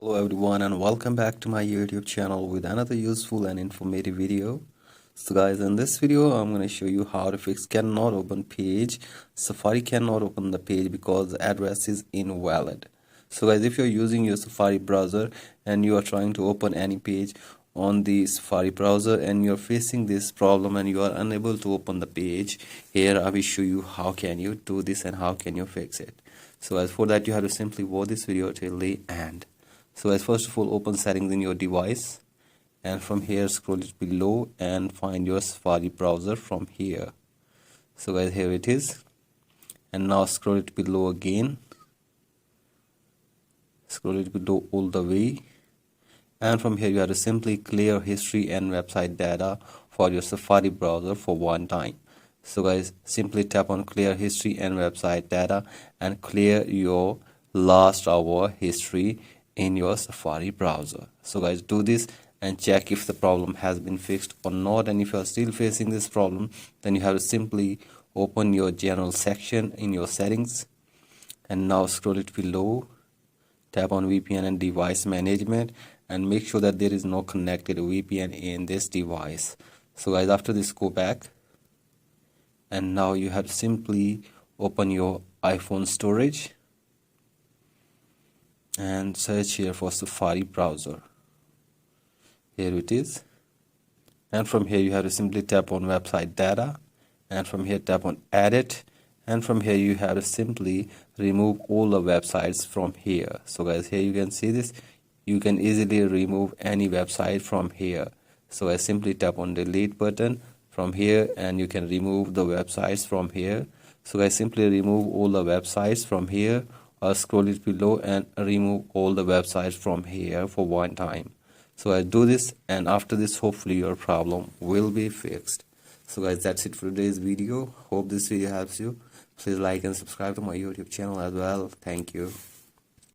Hello everyone and welcome back to my YouTube channel with another useful and informative video. So guys, in this video I'm going to show you how to fix cannot open page. Safari cannot open the page because the address is invalid. So guys, if you're using your Safari browser and you are trying to open any page on the Safari browser and you're facing this problem and you are unable to open the page, here I will show you how can you do this and how can you fix it. So as for that, you have to simply watch this video till the end. So as first of all, open settings in your device and from here scroll it below and find your Safari browser from here. So guys, here it is, and now scroll it below again, scroll it below all the way, and from here you have to simply clear history and website data for your Safari browser for one time. So guys, simply tap on clear history and website data and clear your last hour history in your Safari browser. So guys, do this and check if the problem has been fixed or not, and if you are still facing this problem, then you have to simply open your general section in your settings and now scroll it below, tap on VPN and device management and make sure that there is no connected VPN in this device. So guys, after this, go back and now you have to simply open your iPhone storage and search here for Safari browser. Here it is, and from here you have to simply tap on website data and from here tap on edit, and from here you have to simply remove all the websites from here. So guys, here you can see this, you can easily remove any website from here. So I simply tap on delete button from here and you can remove the websites from here. So guys, simply remove all the websites from here or scroll it below and remove all the websites from here for one time. So I do this, and after this hopefully your problem will be fixed. So guys, that's it for today's video. Hope this video helps you. Please like and subscribe to my YouTube channel as well. Thank you.